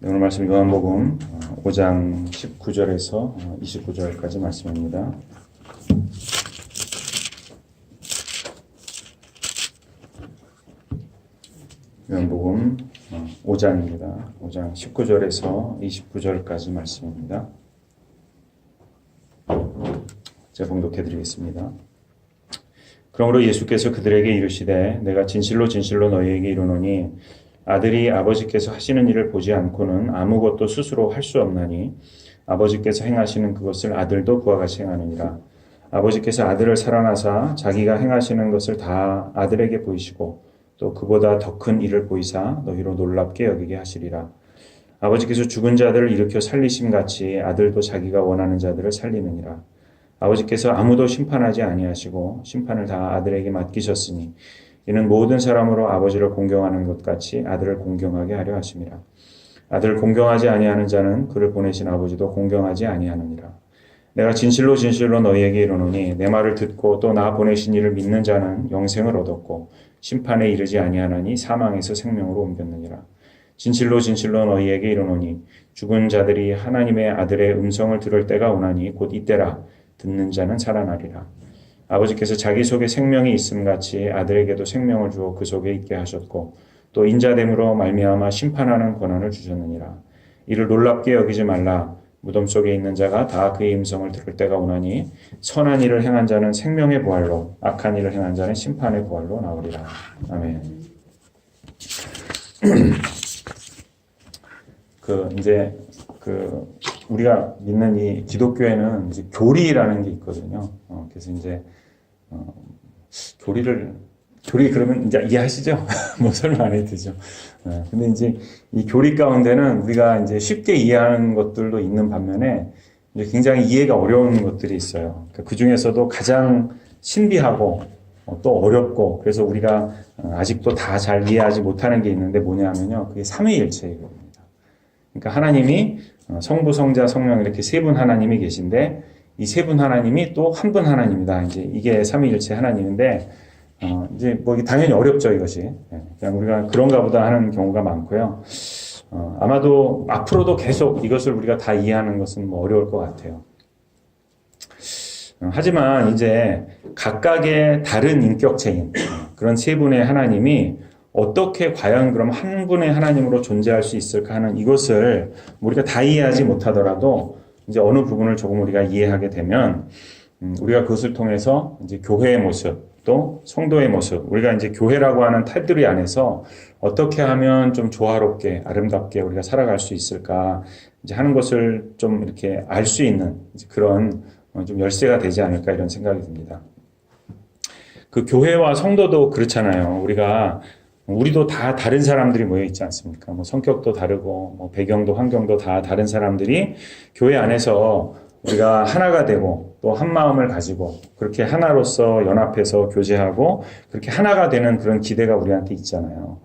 오늘 말씀 요한복음 5장 19절에서 29절까지 말씀입니다. 요한복음 5장입니다. 5장 19절에서 29절까지 말씀입니다. 제가 봉독해 드리겠습니다. 그러므로 예수께서 그들에게 이르시되 내가 진실로 진실로 너희에게 이르노니 아들이 아버지께서 하시는 일을 보지 않고는 아무것도 스스로 할 수 없나니 아버지께서 행하시는 그것을 아들도 그와 같이 행하느니라. 아버지께서 아들을 사랑하사 자기가 행하시는 것을 다 아들에게 보이시고 또 그보다 더 큰 일을 보이사 너희로 놀랍게 여기게 하시리라. 아버지께서 죽은 자들을 일으켜 살리심같이 아들도 자기가 원하는 자들을 살리느니라. 아버지께서 아무도 심판하지 아니하시고 심판을 다 아들에게 맡기셨으니 이는 모든 사람으로 아버지를 공경하는 것 같이 아들을 공경하게 하려 하심이라. 아들을 공경하지 아니하는 자는 그를 보내신 아버지도 공경하지 아니하느니라. 내가 진실로 진실로 너희에게 이르노니 내 말을 듣고 또 나 보내신 이를 믿는 자는 영생을 얻었고 심판에 이르지 아니하나니 사망에서 생명으로 옮겼느니라. 진실로 진실로 너희에게 이르노니 죽은 자들이 하나님의 아들의 음성을 들을 때가 오나니 곧 이때라. 듣는 자는 살아나리라. 아버지께서 자기 속에 생명이 있음같이 아들에게도 생명을 주어 그 속에 있게 하셨고 또 인자됨으로 말미암아 심판하는 권한을 주셨느니라. 이를 놀랍게 여기지 말라. 무덤 속에 있는 자가 다 그의 음성을 들을 때가 오나니 선한 일을 행한 자는 생명의 부활로 악한 일을 행한 자는 심판의 부활로 나오리라. 아멘. 우리가 믿는 이 기독교에는 이제 교리라는 게 있거든요. 그래서 이제 교리 그러면 이제 이해하시죠? 뭐 설명 안 해도 되죠. 근데 이제 이 교리 가운데는 우리가 이제 쉽게 이해하는 것들도 있는 반면에 이제 굉장히 이해가 어려운 것들이 있어요. 그 중에서도 가장 신비하고 또 어렵고 그래서 우리가 아직도 다 잘 이해하지 못하는 게 있는데 뭐냐면요. 그게 삼위일체이거든요. 그러니까 하나님이 성부, 성자, 성령 이렇게 세 분 하나님이 계신데 이 세 분 하나님이 또 한 분 하나님이다. 이제 이게 삼위일체 하나님인데 이제 뭐 당연히 어렵죠 이것이. 그냥 우리가 그런가 보다 하는 경우가 많고요. 아마도 앞으로도 계속 이것을 우리가 다 이해하는 것은 뭐 어려울 것 같아요. 하지만 이제 각각의 다른 인격체인 그런 세 분의 하나님이 어떻게 과연 그럼 한 분의 하나님으로 존재할 수 있을까 하는 이것을 우리가 다 이해하지 못하더라도 이제 어느 부분을 조금 우리가 이해하게 되면 우리가 그것을 통해서 이제 교회의 모습 또 성도의 모습 우리가 이제 교회라고 하는 테두리 안에서 어떻게 하면 좀 조화롭게 아름답게 우리가 살아갈 수 있을까 이제 하는 것을 좀 이렇게 알 수 있는 이제 그런 좀 열쇠가 되지 않을까 이런 생각이 듭니다. 그 교회와 성도도 그렇잖아요. 우리도 다 다른 사람들이 모여 있지 않습니까? 뭐 성격도 다르고, 뭐 배경도 환경도 다 다른 사람들이 교회 안에서 우리가 하나가 되고 또 한 마음을 가지고 그렇게 하나로서 연합해서 교제하고 그렇게 하나가 되는 그런 기대가 우리한테 있잖아요.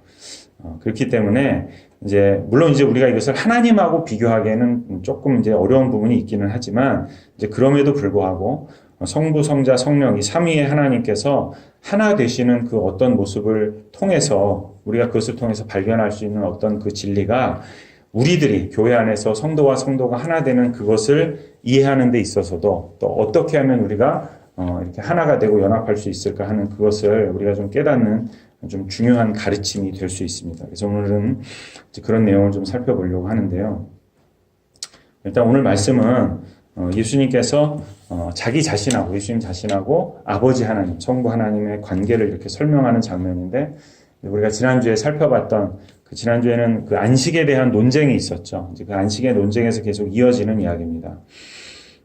그렇기 때문에 이제 물론 이제 우리가 이것을 하나님하고 비교하기에는 조금 이제 어려운 부분이 있기는 하지만 이제 그럼에도 불구하고 성부, 성자, 성령 이 삼위의 하나님께서 하나 되시는 그 어떤 모습을 통해서 우리가 그것을 통해서 발견할 수 있는 어떤 그 진리가 우리들이 교회 안에서 성도와 성도가 하나 되는 그것을 이해하는 데 있어서도 또 어떻게 하면 우리가 이렇게 하나가 되고 연합할 수 있을까 하는 그것을 우리가 좀 깨닫는 좀 중요한 가르침이 될 수 있습니다. 그래서 오늘은 그런 내용을 좀 살펴보려고 하는데요. 일단 오늘 말씀은 예수님께서 자기 자신하고 예수님 자신하고 아버지 하나님, 성부 하나님의 관계를 이렇게 설명하는 장면인데 우리가 지난주에 살펴봤던 그 지난주에는 그 안식에 대한 논쟁이 있었죠. 이제 그 안식의 논쟁에서 계속 이어지는 이야기입니다.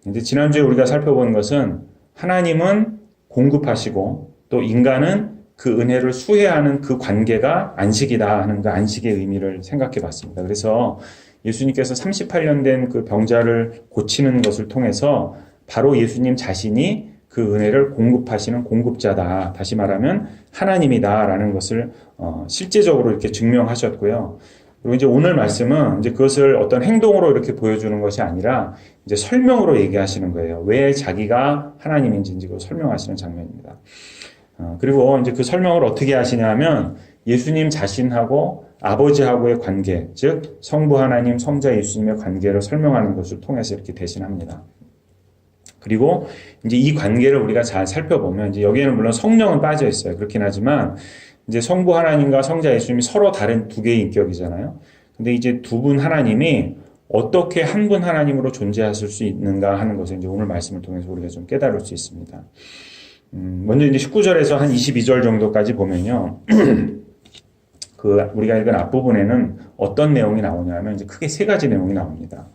근데 지난주에 우리가 살펴본 것은 하나님은 공급하시고 또 인간은 그 은혜를 수혜하는 그 관계가 안식이다 하는 그 안식의 의미를 생각해 봤습니다. 그래서 예수님께서 38년 된 그 병자를 고치는 것을 통해서 바로 예수님 자신이 그 은혜를 공급하시는 공급자다. 다시 말하면 하나님이다라는 것을 실제적으로 이렇게 증명하셨고요. 그리고 이제 오늘 말씀은 이제 그것을 어떤 행동으로 이렇게 보여주는 것이 아니라 이제 설명으로 얘기하시는 거예요. 왜 자기가 하나님인지 이제 설명하시는 장면입니다. 그리고 이제 그 설명을 어떻게 하시냐면 예수님 자신하고 아버지하고의 관계, 즉 성부 하나님, 성자 예수님의 관계를 설명하는 것을 통해서 이렇게 대신합니다. 그리고 이제 이 관계를 우리가 잘 살펴보면 이제 여기에는 물론 성령은 빠져 있어요. 그렇긴 하지만 이제 성부 하나님과 성자 예수님이 서로 다른 두 개의 인격이잖아요. 근데 이제 두 분 하나님이 어떻게 한 분 하나님으로 존재하실 수 있는가 하는 것을 이제 오늘 말씀을 통해서 우리가 좀 깨달을 수 있습니다. 먼저 이제 19절에서 한 22절 정도까지 보면요. 우리가 읽은 앞부분에는 어떤 내용이 나오냐면 이제 크게 세 가지 내용이 나옵니다.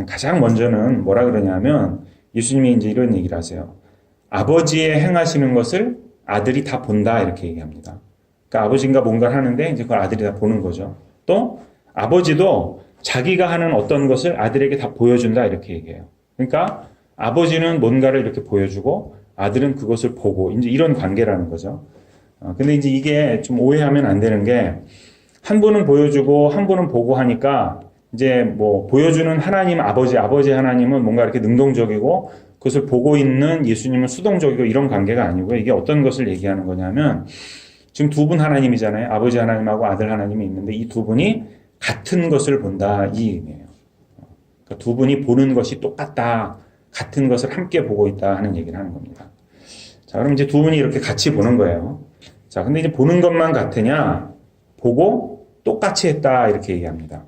가장 먼저는 뭐라 그러냐면 예수님이 이제 이런 얘기를 하세요. 아버지의 행하시는 것을 아들이 다 본다 이렇게 얘기합니다. 그러니까 아버지가 뭔가를 하는데 이제 그걸 아들이 다 보는 거죠. 또 아버지도 자기가 하는 어떤 것을 아들에게 다 보여준다 이렇게 얘기해요. 그러니까 아버지는 뭔가를 이렇게 보여주고 아들은 그것을 보고 이제 이런 관계라는 거죠. 근데 이제 이게 좀 오해하면 안 되는 게 한 분은 보여주고 한 분은 보고 하니까 이제 뭐 보여주는 하나님 아버지 하나님은 뭔가 이렇게 능동적이고 그것을 보고 있는 예수님은 수동적이고 이런 관계가 아니고요. 이게 어떤 것을 얘기하는 거냐면 지금 두 분 하나님이잖아요. 아버지 하나님하고 아들 하나님이 있는데 이 두 분이 같은 것을 본다 이 의미예요. 그러니까 두 분이 보는 것이 똑같다. 같은 것을 함께 보고 있다 하는 얘기를 하는 겁니다. 자, 그럼 이제 두 분이 이렇게 같이 보는 거예요. 자, 근데 이제 보는 것만 같으냐? 보고 똑같이 했다 이렇게 얘기합니다.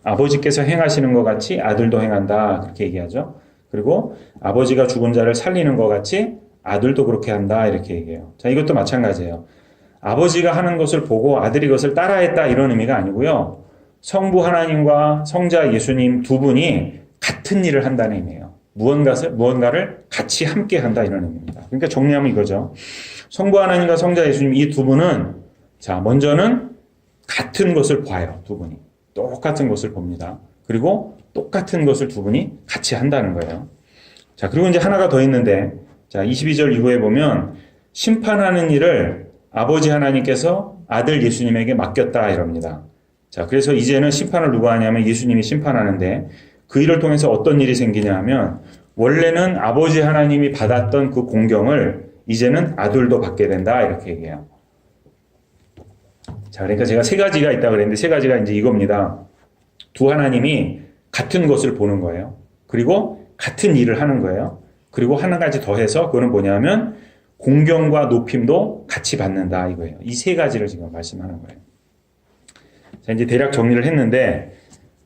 아버지께서 행하시는 것 같이 아들도 행한다 그렇게 얘기하죠. 그리고 아버지가 죽은 자를 살리는 것 같이 아들도 그렇게 한다 이렇게 얘기해요. 자, 이것도 마찬가지예요. 아버지가 하는 것을 보고 아들이 그것을 따라했다 이런 의미가 아니고요. 성부 하나님과 성자 예수님 두 분이 같은 일을 한다는 의미예요. 무언가를 같이 함께 한다 이런 의미입니다. 그러니까 정리하면 이거죠. 성부 하나님과 성자 예수님 이 두 분은 자, 먼저는 같은 것을 봐요. 두 분이. 똑같은 것을 봅니다. 그리고 똑같은 것을 두 분이 같이 한다는 거예요. 자, 그리고 이제 하나가 더 있는데 자, 22절 이후에 보면 심판하는 일을 아버지 하나님께서 아들 예수님에게 맡겼다 이럽니다. 자, 그래서 이제는 심판을 누가 하냐면 예수님이 심판하는데 그 일을 통해서 어떤 일이 생기냐 하면 원래는 아버지 하나님이 받았던 그 공경을 이제는 아들도 받게 된다 이렇게 얘기해요. 자, 그러니까 제가 세 가지가 있다고 그랬는데 세 가지가 이제 이겁니다. 두 하나님이 같은 것을 보는 거예요. 그리고 같은 일을 하는 거예요. 그리고 한 가지 더해서 그거는 뭐냐면 공경과 높임도 같이 받는다 이거예요. 이 세 가지를 지금 말씀하는 거예요. 자, 이제 대략 정리를 했는데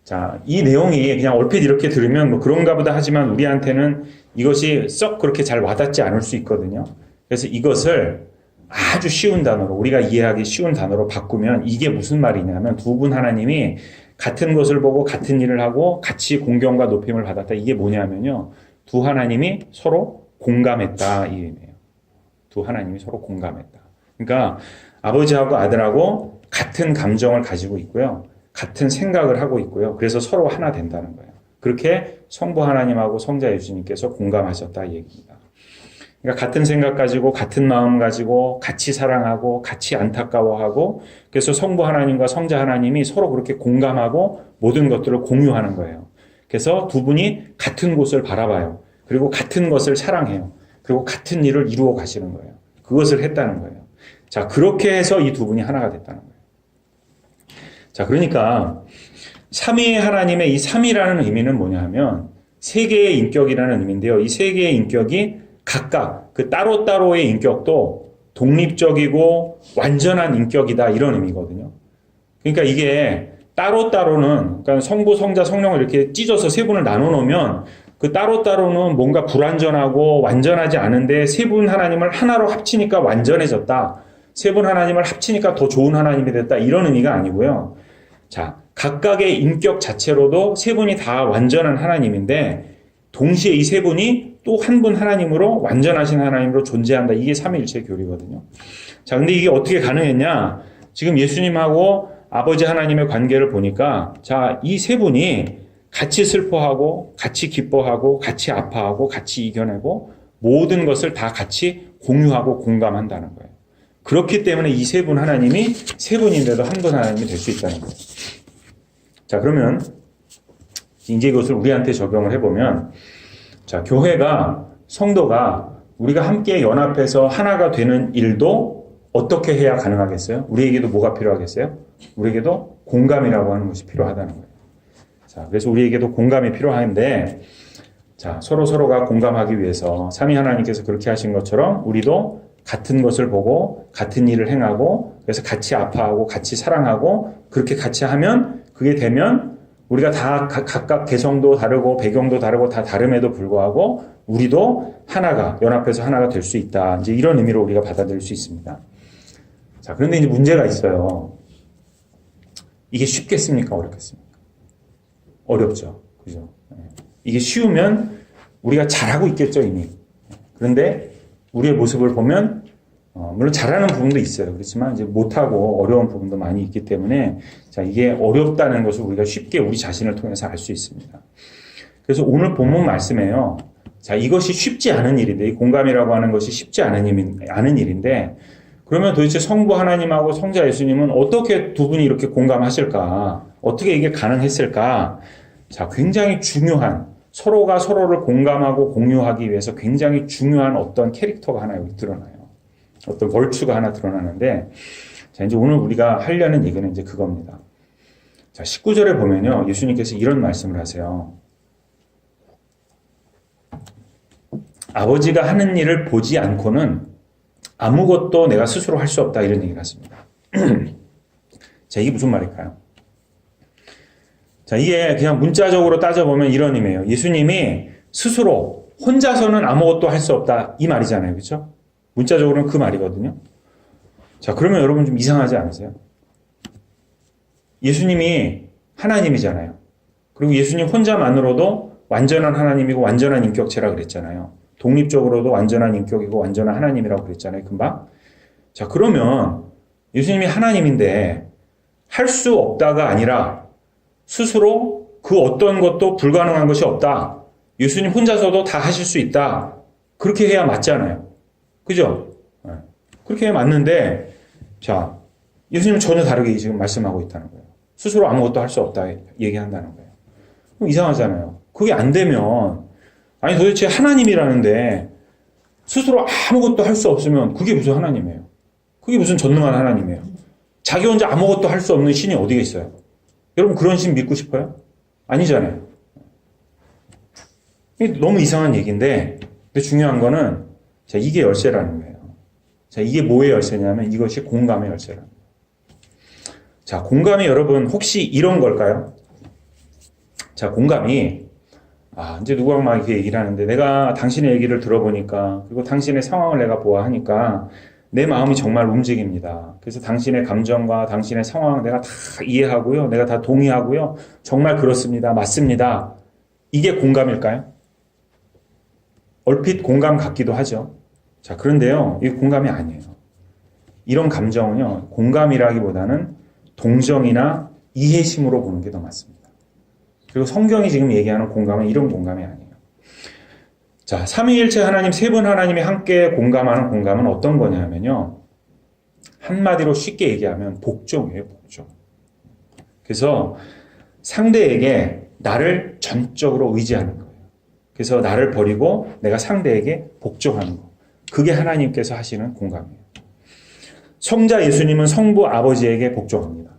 자, 이 내용이 그냥 얼핏 이렇게 들으면 뭐 그런가 보다 하지만 우리한테는 이것이 썩 그렇게 잘 와닿지 않을 수 있거든요. 그래서 이것을 아주 쉬운 단어로 우리가 이해하기 쉬운 단어로 바꾸면 이게 무슨 말이냐면 두 분 하나님이 같은 것을 보고 같은 일을 하고 같이 공경과 높임을 받았다. 이게 뭐냐면요. 두 하나님이 서로 공감했다 이 의미예요. 두 하나님이 서로 공감했다. 그러니까 아버지하고 아들하고 같은 감정을 가지고 있고요. 같은 생각을 하고 있고요. 그래서 서로 하나 된다는 거예요. 그렇게 성부 하나님하고 성자 예수님께서 공감하셨다 이 얘기입니다. 그러니까 같은 생각 가지고 같은 마음 가지고 같이 사랑하고 같이 안타까워하고 그래서 성부 하나님과 성자 하나님이 서로 그렇게 공감하고 모든 것들을 공유하는 거예요. 그래서 두 분이 같은 곳을 바라봐요. 그리고 같은 것을 사랑해요. 그리고 같은 일을 이루어 가시는 거예요. 그것을 했다는 거예요. 자, 그렇게 해서 이 두 분이 하나가 됐다는 거예요. 자, 그러니까 삼위의 하나님의 이 삼위라는 의미는 뭐냐 하면 세 개의 인격이라는 의미인데요. 이 세 개의 인격이 각각 그 따로따로의 인격도 독립적이고 완전한 인격이다 이런 의미거든요. 그러니까 이게 따로따로는 그러니까 성부, 성자, 성령을 이렇게 찢어서 세 분을 나눠 놓으면 그 따로따로는 뭔가 불완전하고 완전하지 않은데 세 분 하나님을 하나로 합치니까 완전해졌다. 세 분 하나님을 합치니까 더 좋은 하나님이 됐다. 이런 의미가 아니고요. 자, 각각의 인격 자체로도 세 분이 다 완전한 하나님인데 동시에 이 세 분이 또 한 분 하나님으로 완전하신 하나님으로 존재한다. 이게 삼위일체 교리거든요. 자, 근데 이게 어떻게 가능했냐? 지금 예수님하고 아버지 하나님의 관계를 보니까 자, 이 세 분이 같이 슬퍼하고 같이 기뻐하고 같이 아파하고 같이 이겨내고 모든 것을 다 같이 공유하고 공감한다는 거예요. 그렇기 때문에 이 세 분 하나님이 세 분인데도 한 분 하나님이 될 수 있다는 거예요. 자, 그러면 이제 이것을 우리한테 적용을 해보면 자, 교회가 성도가 우리가 함께 연합해서 하나가 되는 일도 어떻게 해야 가능하겠어요? 우리에게도 뭐가 필요하겠어요? 우리에게도 공감이라고 하는 것이 필요하다는 거예요. 자, 그래서 우리에게도 공감이 필요한데, 자, 서로가 공감하기 위해서 삼위 하나님께서 그렇게 하신 것처럼 우리도 같은 것을 보고 같은 일을 행하고 그래서 같이 아파하고 같이 사랑하고 그렇게 같이 하면 그게 되면 우리가 다 각각 개성도 다르고 배경도 다르고 다 다름에도 불구하고 우리도 하나가 연합해서 하나가 될 수 있다. 이제 이런 의미로 우리가 받아들일 수 있습니다. 자, 그런데 이제 문제가 있어요. 이게 쉽겠습니까? 어렵겠습니까? 어렵죠. 그죠? 이게 쉬우면 우리가 잘하고 있겠죠, 이미. 그런데 우리의 모습을 보면, 물론 잘하는 부분도 있어요. 그렇지만 이제 못하고 어려운 부분도 많이 있기 때문에, 자, 이게 어렵다는 것을 우리가 쉽게 우리 자신을 통해서 알 수 있습니다. 그래서 오늘 본문 말씀에요. 자, 이것이 쉽지 않은 일인데, 이 공감이라고 하는 것이 쉽지 않은 일인데, 그러면 도대체 성부 하나님하고 성자 예수님은 어떻게 두 분이 이렇게 공감하실까? 어떻게 이게 가능했을까? 자, 굉장히 중요한, 서로가 서로를 공감하고 공유하기 위해서 굉장히 중요한 어떤 캐릭터가 하나 여기 드러나요. 어떤 벌추가 하나 드러나는데, 자, 이제 오늘 우리가 하려는 얘기는 이제 그겁니다. 자, 19절에 보면요. 예수님께서 이런 말씀을 하세요. 아버지가 하는 일을 보지 않고는 아무것도 내가 스스로 할 수 없다. 이런 얘기를 하십니다. 자, 이게 무슨 말일까요? 자, 이게 그냥 문자적으로 따져보면 이런 의미예요. 예수님이 스스로 혼자서는 아무것도 할 수 없다. 이 말이잖아요. 그렇죠? 문자적으로는 그 말이거든요. 자, 그러면 여러분 좀 이상하지 않으세요? 예수님이 하나님이잖아요. 그리고 예수님 혼자만으로도 완전한 하나님이고 완전한 인격체라 그랬잖아요. 독립적으로도 완전한 인격이고 완전한 하나님이라고 그랬잖아요. 금방. 자, 그러면 예수님이 하나님인데 할 수 없다가 아니라 스스로 그 어떤 것도 불가능한 것이 없다. 예수님 혼자서도 다 하실 수 있다. 그렇게 해야 맞잖아요. 그죠? 그렇게 해야 맞는데, 자, 예수님은 전혀 다르게 지금 말씀하고 있다는 거예요. 스스로 아무것도 할 수 없다 얘기한다는 거예요. 그럼 이상하잖아요. 그게 안 되면, 아니 도대체 하나님이라는데 스스로 아무것도 할 수 없으면 그게 무슨 하나님이에요? 그게 무슨 전능한 하나님이에요? 자기 혼자 아무것도 할 수 없는 신이 어디에 있어요? 여러분 그런 신 믿고 싶어요? 아니잖아요. 너무 이상한 얘기인데, 근데 중요한 거는, 자, 이게 열쇠라는 거예요. 자, 이게 뭐의 열쇠냐면 이것이 공감의 열쇠라는 거예요. 자, 공감이 여러분 혹시 이런 걸까요? 자, 공감이, 이제 누구랑 막 이렇게 얘기를 하는데 내가 당신의 얘기를 들어보니까, 그리고 당신의 상황을 내가 보아하니까 내 마음이 정말 움직입니다. 그래서 당신의 감정과 당신의 상황 내가 다 이해하고요. 내가 다 동의하고요. 정말 그렇습니다. 맞습니다. 이게 공감일까요? 얼핏 공감 같기도 하죠. 자, 그런데요. 이게 공감이 아니에요. 이런 감정은요. 공감이라기보다는 동정이나 이해심으로 보는 게 더 맞습니다. 그리고 성경이 지금 얘기하는 공감은 이런 공감이 아니에요. 자, 삼위일체 하나님, 세 분 하나님이 함께 공감하는 공감은 어떤 거냐면요. 한마디로 쉽게 얘기하면 복종이에요, 복종. 그래서 상대에게 나를 전적으로 의지하는 거예요. 그래서 나를 버리고 내가 상대에게 복종하는 거. 그게 하나님께서 하시는 공감이에요. 성자 예수님은 성부 아버지에게 복종합니다.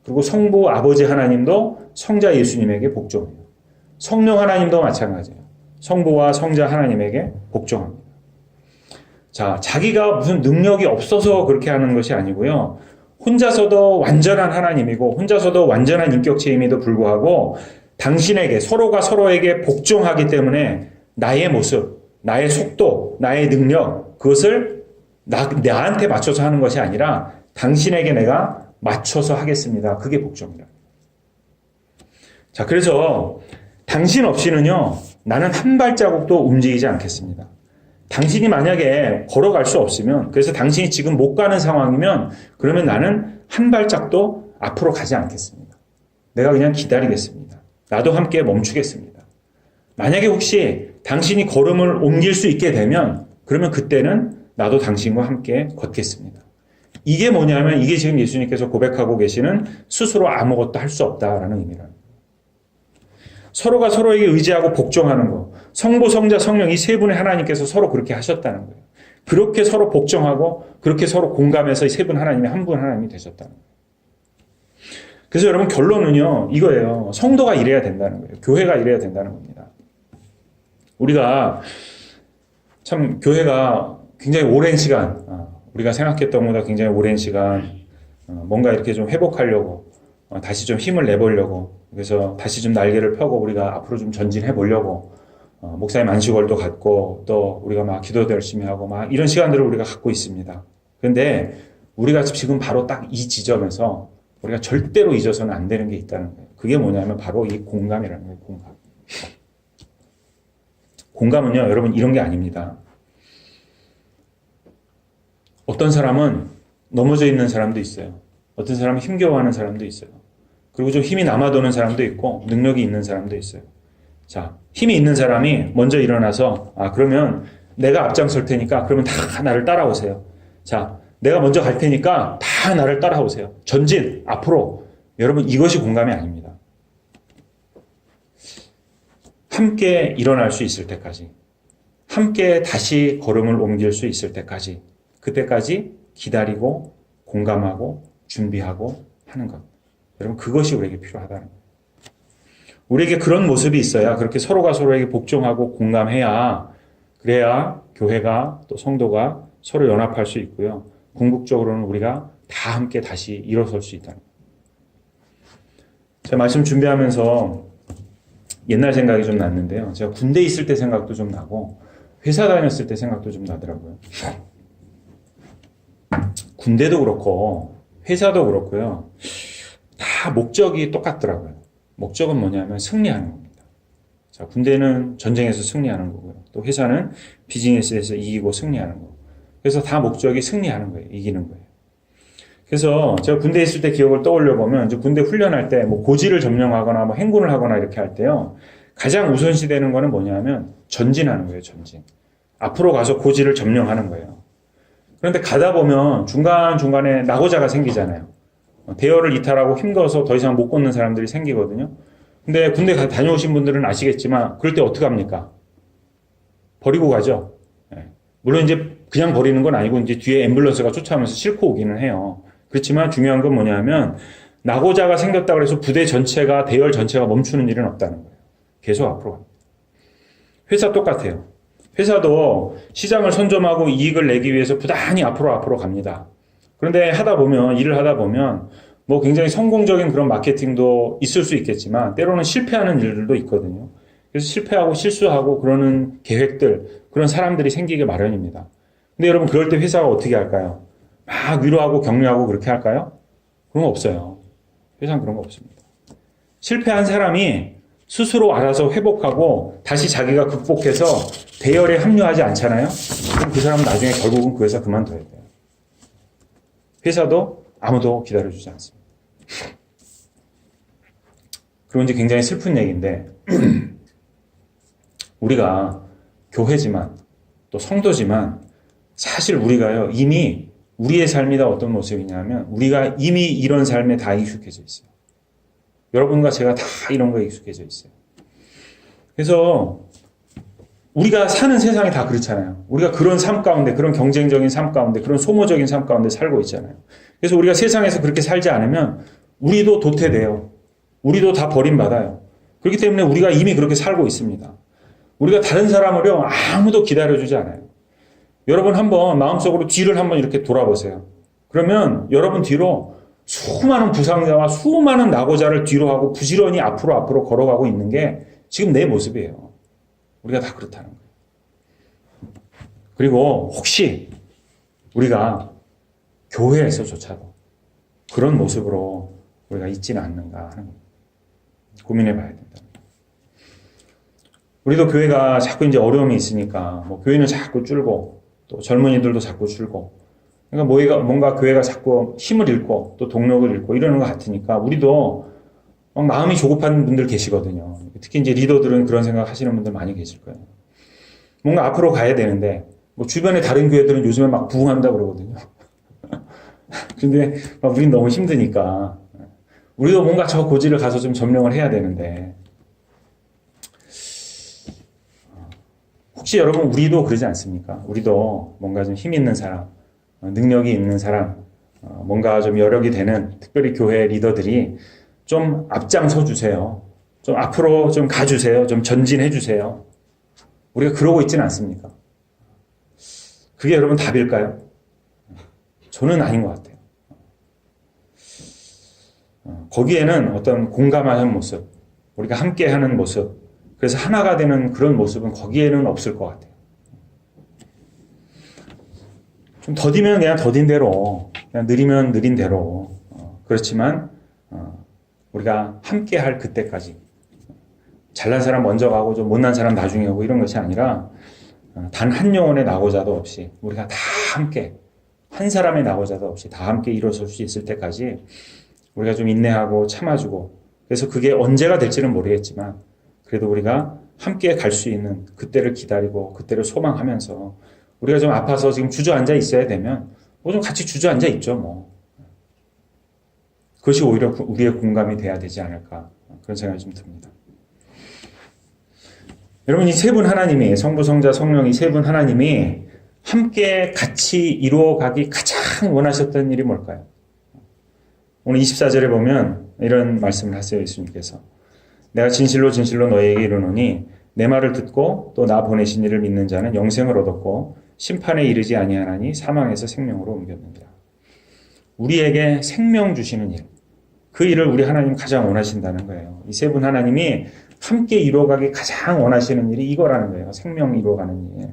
그리고 성부 아버지 하나님도 성자 예수님에게 복종해요. 성령 하나님도 마찬가지예요. 성부와 성자 하나님에게 복종합니다. 자, 자기가 무슨 능력이 없어서 그렇게 하는 것이 아니고요. 혼자서도 완전한 하나님이고 혼자서도 완전한 인격체임에도 불구하고 당신에게, 서로가 서로에게 복종하기 때문에 나의 모습, 나의 속도, 나의 능력, 그것을 나한테 맞춰서 하는 것이 아니라 당신에게 내가 맞춰서 하겠습니다. 그게 복종이라. 자, 그래서 당신 없이는요, 나는 한 발자국도 움직이지 않겠습니다. 당신이 만약에 걸어갈 수 없으면, 그래서 당신이 지금 못 가는 상황이면, 그러면 나는 한 발짝도 앞으로 가지 않겠습니다. 내가 그냥 기다리겠습니다. 나도 함께 멈추겠습니다. 만약에 혹시 당신이 걸음을 옮길 수 있게 되면, 그러면 그때는 나도 당신과 함께 걷겠습니다. 이게 뭐냐면, 이게 지금 예수님께서 고백하고 계시는 스스로 아무것도 할 수 없다라는 의미랍니다. 서로가 서로에게 의지하고 복종하는 거. 성부, 성자, 성령 이 세 분의 하나님께서 서로 그렇게 하셨다는 거예요. 그렇게 서로 복종하고 그렇게 서로 공감해서 이 세 분 하나님이 한 분 하나님이 되셨다는 거예요. 그래서 여러분 결론은요, 이거예요. 성도가 이래야 된다는 거예요. 교회가 이래야 된다는 겁니다. 우리가 참 교회가 굉장히 오랜 시간, 우리가 생각했던 것보다 굉장히 오랜 시간 뭔가 이렇게 좀 회복하려고 다시 좀 힘을 내보려고 그래서 다시 좀 날개를 펴고 우리가 앞으로 좀 전진해 보려고 목사님 안식월도 갖고 또 우리가 막 기도도 열심히 하고 막 이런 시간들을 우리가 갖고 있습니다. 그런데 우리가 지금 바로 딱 이 지점에서 우리가 절대로 잊어서는 안 되는 게 있다는 거예요. 그게 뭐냐면 바로 이 공감이라는 거예요. 공감. 공감은요, 여러분 이런 게 아닙니다. 어떤 사람은 넘어져 있는 사람도 있어요. 어떤 사람은 힘겨워하는 사람도 있어요. 그리고 좀 힘이 남아도는 사람도 있고 능력이 있는 사람도 있어요. 자, 힘이 있는 사람이 먼저 일어나서 그러면 내가 앞장설 테니까 그러면 다 나를 따라오세요. 자, 내가 먼저 갈 테니까 다 나를 따라오세요. 전진, 앞으로. 여러분 이것이 공감이 아닙니다. 함께 일어날 수 있을 때까지, 함께 다시 걸음을 옮길 수 있을 때까지, 그때까지 기다리고 공감하고 준비하고 하는 것. 여러분 그것이 우리에게 필요하다는 거예요. 우리에게 그런 모습이 있어야 그렇게 서로가 서로에게 복종하고 공감해야 그래야 교회가 또 성도가 서로 연합할 수 있고요. 궁극적으로는 우리가 다 함께 다시 일어설 수 있다는 거예요. 제가 말씀 준비하면서 옛날 생각이 좀 났는데요. 제가 군대 있을 때 생각도 좀 나고 회사 다녔을 때 생각도 좀 나더라고요. 군대도 그렇고 회사도 그렇고요. 다 목적이 똑같더라고요. 목적은 뭐냐면 승리하는 겁니다. 자, 군대는 전쟁에서 승리하는 거고요. 또 회사는 비즈니스에서 이기고 승리하는 거고. 그래서 다 목적이 승리하는 거예요. 이기는 거예요. 그래서 제가 군대에 있을 때 기억을 떠올려 보면 이제 군대 훈련할 때 뭐 고지를 점령하거나 뭐 행군을 하거나 이렇게 할 때요. 가장 우선시 되는 거는 뭐냐면 전진하는 거예요. 전진. 앞으로 가서 고지를 점령하는 거예요. 그런데 가다 보면 중간중간에 낙오자가 생기잖아요. 대열을 이탈하고 힘들어서 더 이상 못 걷는 사람들이 생기거든요. 근데 군대 다녀오신 분들은 아시겠지만 그럴 때 어떻게 합니까? 버리고 가죠. 물론 이제 그냥 버리는 건 아니고 이제 뒤에 앰뷸런스가 쫓아오면서 싣고 오기는 해요. 그렇지만 중요한 건 뭐냐면 낙오자가 생겼다고 해서 부대 전체가 대열 전체가 멈추는 일은 없다는 거예요. 계속 앞으로 갑니다. 회사 똑같아요. 회사도 시장을 선점하고 이익을 내기 위해서 부단히 앞으로 갑니다. 그런데 일을 하다 보면 뭐 굉장히 성공적인 그런 마케팅도 있을 수 있겠지만 때로는 실패하는 일들도 있거든요. 그래서 실패하고 실수하고 그러는 계획들, 그런 사람들이 생기게 마련입니다. 근데 여러분 그럴 때 회사가 어떻게 할까요? 막 위로하고 격려하고 그렇게 할까요? 그런 거 없어요. 회사는 그런 거 없습니다. 실패한 사람이 스스로 알아서 회복하고 다시 자기가 극복해서 대열에 합류하지 않잖아요? 그럼 그 사람은 나중에 결국은 그 회사 그만둬야 돼요. 회사도 아무도 기다려주지 않습니다. 그리고 이제 굉장히 슬픈 얘기인데 우리가 교회지만 또 성도지만 사실 우리가요 이미 우리의 삶이 다 어떤 모습이냐면 우리가 이미 이런 삶에 다 익숙해져 있어요. 여러분과 제가 다 이런 거에 익숙해져 있어요. 그래서 우리가 사는 세상이 다 그렇잖아요. 우리가 그런 삶 가운데, 그런 경쟁적인 삶 가운데, 그런 소모적인 삶 가운데 살고 있잖아요. 그래서 우리가 세상에서 그렇게 살지 않으면 우리도 도태돼요. 우리도 다 버림받아요. 그렇기 때문에 우리가 이미 그렇게 살고 있습니다. 우리가 다른 사람을요 아무도 기다려주지 않아요. 여러분 한번 마음속으로 뒤를 한번 이렇게 돌아보세요. 그러면 여러분 뒤로 수많은 부상자와 수많은 낙오자를 뒤로 하고 부지런히 앞으로 걸어가고 있는 게 지금 내 모습이에요. 우리가 다 그렇다는 거예요. 그리고 혹시 우리가 교회에서조차도 그런 모습으로 우리가 있지는 않는가 하는 겁니다. 고민해 봐야 된다. 우리도 교회가 자꾸 이제 어려움이 있으니까 뭐 교회는 자꾸 줄고 또 젊은이들도 자꾸 줄고 그러니까 뭔가 교회가 자꾸 힘을 잃고 또 동력을 잃고 이러는 것 같으니까 우리도 막 마음이 조급한 분들 계시거든요. 특히 이제 리더들은 그런 생각 하시는 분들 많이 계실 거예요. 뭔가 앞으로 가야 되는데 뭐 주변에 다른 교회들은 요즘에 막 부흥한다 그러거든요. 근데 우린 너무 힘드니까 우리도 뭔가 저 고지를 가서 좀 점령을 해야 되는데 혹시 여러분 우리도 그러지 않습니까? 우리도 뭔가 좀 힘 있는 사람, 능력이 있는 사람, 뭔가 좀 여력이 되는 특별히 교회 리더들이 좀 앞장서 주세요. 좀 앞으로 좀 가주세요. 좀 전진해 주세요. 우리가 그러고 있지는 않습니까? 그게 여러분 답일까요? 저는 아닌 것 같아요. 거기에는 어떤 공감하는 모습, 우리가 함께하는 모습, 그래서 하나가 되는 그런 모습은 거기에는 없을 것 같아요. 좀 더디면 그냥 더딘 대로, 그냥 느리면 느린 대로. 그렇지만 우리가 함께할 그때까지 잘난 사람 먼저 가고 좀 못난 사람 나중에 오고 이런 것이 아니라 단 한 영혼의 낙오자도 없이 우리가 다 함께 한 사람의 낙오자도 없이 다 함께 일어설 수 있을 때까지 우리가 좀 인내하고 참아주고 그래서 그게 언제가 될지는 모르겠지만 그래도 우리가 함께 갈 수 있는 그때를 기다리고 그때를 소망하면서 우리가 좀 아파서 지금 주저앉아 있어야 되면 뭐 좀 같이 주저앉아 있죠 뭐. 그것이 오히려 우리의 공감이 돼야 되지 않을까 그런 생각이 좀 듭니다. 여러분 이 세 분 하나님이 성부 성자 성령 이 세 분 하나님이 함께 같이 이루어가기 가장 원하셨던 일이 뭘까요? 오늘 24절에 보면 이런 말씀을 하세요. 예수님께서 내가 진실로 진실로 너희에게 이르노니 내 말을 듣고 또 나 보내신 이를 믿는 자는 영생을 얻었고 심판에 이르지 아니하나니 사망에서 생명으로 옮겼느니라. 우리에게 생명 주시는 일, 그 일을 우리 하나님 가장 원하신다는 거예요. 이 세 분 하나님이 함께 이루어가기 가장 원하시는 일이 이거라는 거예요. 생명 이루어가는 일.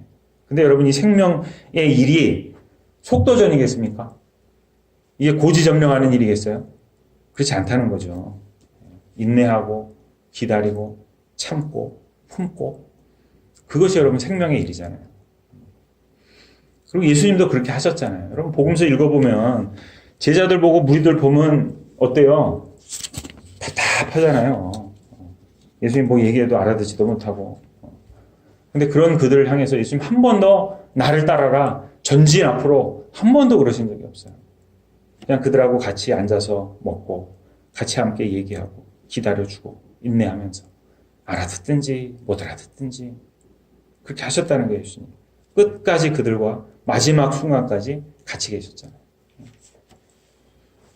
근데 여러분 이 생명의 일이 속도전이겠습니까? 이게 고지점령하는 일이겠어요? 그렇지 않다는 거죠. 인내하고 기다리고 참고 품고 그것이 여러분 생명의 일이잖아요. 그리고 예수님도 그렇게 하셨잖아요. 여러분 복음서 읽어보면 제자들 보고 무리들 보면 어때요? 답답하잖아요. 예수님 뭐 얘기해도 알아듣지도 못하고. 근데 그런 그들을 향해서 예수님 한 번도 나를 따라라 전진 앞으로 한 번도 그러신 적이 없어요. 그냥 그들하고 같이 앉아서 먹고 같이 함께 얘기하고 기다려주고 인내하면서 알아듣든지 못 알아듣든지 그렇게 하셨다는 거예요. 예수님. 끝까지 그들과 마지막 순간까지 같이 계셨잖아요.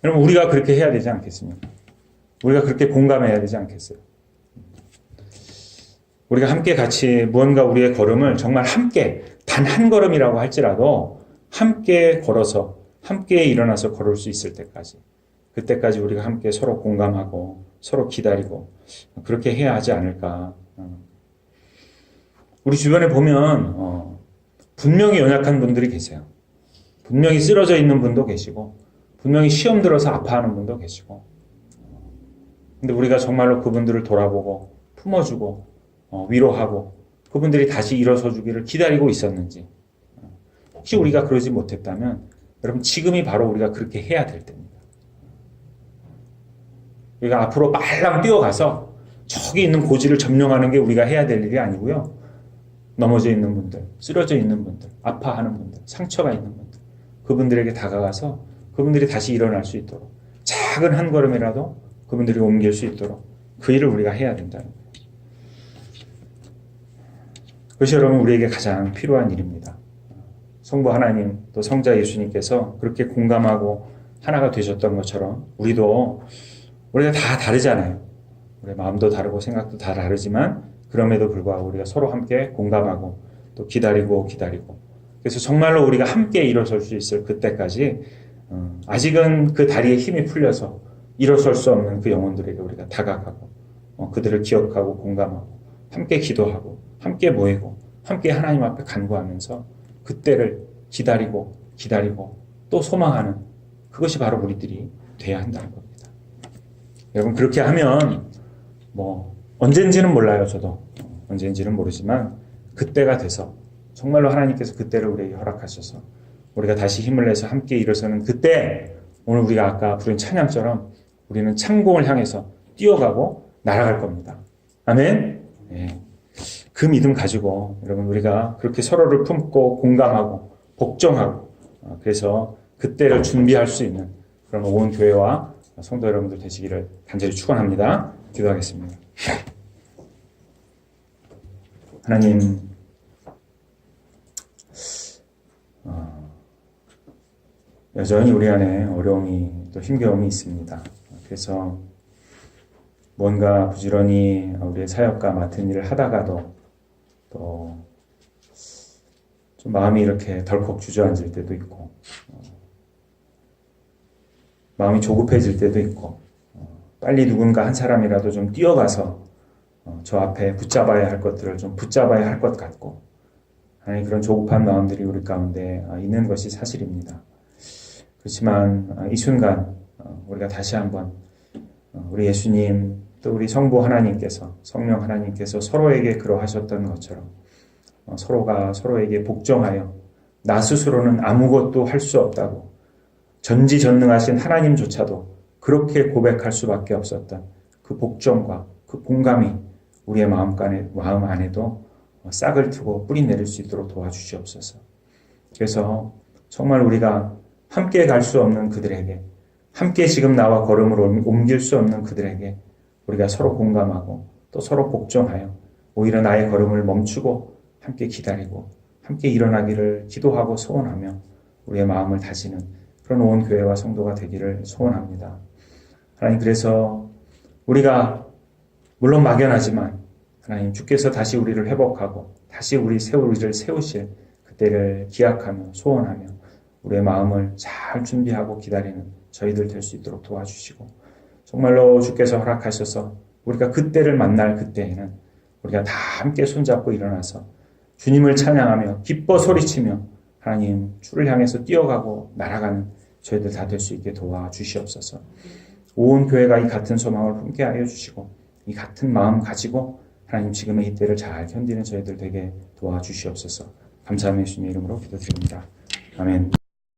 여러분 우리가 그렇게 해야 되지 않겠습니까? 우리가 그렇게 공감해야 되지 않겠어요? 우리가 함께 같이 무언가 우리의 걸음을 정말 함께 단 한 걸음이라고 할지라도 함께 걸어서 함께 일어나서 걸을 수 있을 때까지 그때까지 우리가 함께 서로 공감하고 서로 기다리고 그렇게 해야 하지 않을까. 우리 주변에 보면 분명히 연약한 분들이 계세요. 분명히 쓰러져 있는 분도 계시고 분명히 시험 들어서 아파하는 분도 계시고 근데 우리가 정말로 그분들을 돌아보고 품어주고 위로하고 그분들이 다시 일어서 주기를 기다리고 있었는지 혹시 우리가 그러지 못했다면 여러분 지금이 바로 우리가 그렇게 해야 될 때입니다. 우리가 앞으로 말랑 뛰어가서 저기 있는 고지를 점령하는 게 우리가 해야 될 일이 아니고요. 넘어져 있는 분들, 쓰러져 있는 분들, 아파하는 분들, 상처가 있는 분들 그분들에게 다가가서 그분들이 다시 일어날 수 있도록 작은 한 걸음이라도 그분들이 옮길 수 있도록 그 일을 우리가 해야 된다는 거예요. 그것이 여러분 우리에게 가장 필요한 일입니다. 성부 하나님 또 성자 예수님께서 그렇게 공감하고 하나가 되셨던 것처럼 우리가 다 다르잖아요. 우리의 마음도 다르고 생각도 다 다르지만 그럼에도 불구하고 우리가 서로 함께 공감하고 또 기다리고 그래서 정말로 우리가 함께 일어설 수 있을 그때까지 아직은 그 다리에 힘이 풀려서 일어설 수 없는 그 영혼들에게 우리가 다가가고 그들을 기억하고 공감하고 함께 기도하고 함께 모이고 함께 하나님 앞에 간구하면서 그때를 기다리고 또 소망하는 그것이 바로 우리들이 돼야 한다는 겁니다. 여러분 그렇게 하면 언젠지는 몰라요. 저도 언젠지는 모르지만 그때가 돼서 정말로 하나님께서 그때를 우리에게 허락하셔서 우리가 다시 힘을 내서 함께 일어서는 그때 오늘 우리가 아까 부른 찬양처럼 우리는 창공을 향해서 뛰어가고 날아갈 겁니다. 아멘. 네. 그 믿음 가지고 여러분 우리가 그렇게 서로를 품고 공감하고 복종하고 그래서 그때를 준비할 수 있는 그런 온 교회와 성도 여러분들 되시기를 간절히 축원합니다. 기도하겠습니다. 하나님 여전히 우리 안에 어려움이 또 힘겨움이 있습니다. 그래서 뭔가 부지런히 우리의 사역과 맡은 일을 하다가도 또 좀 마음이 이렇게 덜컥 주저앉을 때도 있고, 마음이 조급해질 때도 있고, 빨리 누군가 한 사람이라도 좀 뛰어가서 저 앞에 붙잡아야 할 것들을 좀 붙잡아야 할 것 같고, 하나님 그런 조급한 마음들이 우리 가운데 있는 것이 사실입니다. 그렇지만 이 순간 우리가 다시 한번 우리 예수님 또 우리 성부 하나님께서 성령 하나님께서 서로에게 그러하셨던 것처럼 서로가 서로에게 복종하여 나 스스로는 아무것도 할 수 없다고 전지전능하신 하나님조차도 그렇게 고백할 수밖에 없었던 그 복종과 그 공감이 우리의 마음 안에도 싹을 트고 뿌리 내릴 수 있도록 도와주시옵소서. 그래서 정말 우리가 함께 갈 수 없는 그들에게, 함께 지금 나와 걸음을 옮길 수 없는 그들에게 우리가 서로 공감하고 또 서로 복종하여 오히려 나의 걸음을 멈추고 함께 기다리고 함께 일어나기를 기도하고 소원하며 우리의 마음을 다지는 그런 온 교회와 성도가 되기를 소원합니다. 하나님, 그래서 우리가 물론 막연하지만 하나님 주께서 다시 우리를 회복하고 다시 우리를 세우실 그때를 기약하며 소원하며 우리의 마음을 잘 준비하고 기다리는 저희들 될 수 있도록 도와주시고, 정말로 주께서 허락하셔서 우리가 그때를 만날 그때에는 우리가 다 함께 손잡고 일어나서 주님을 찬양하며 기뻐 소리치며 하나님 주를 향해서 뛰어가고 날아가는 저희들 다 될 수 있게 도와주시옵소서. 온 교회가 이 같은 소망을 함께하여 주시고 이 같은 마음 가지고 하나님 지금의 이때를 잘 견디는 저희들 되게 도와주시옵소서. 감사하며 예수님의 이름으로 기도드립니다. 아멘.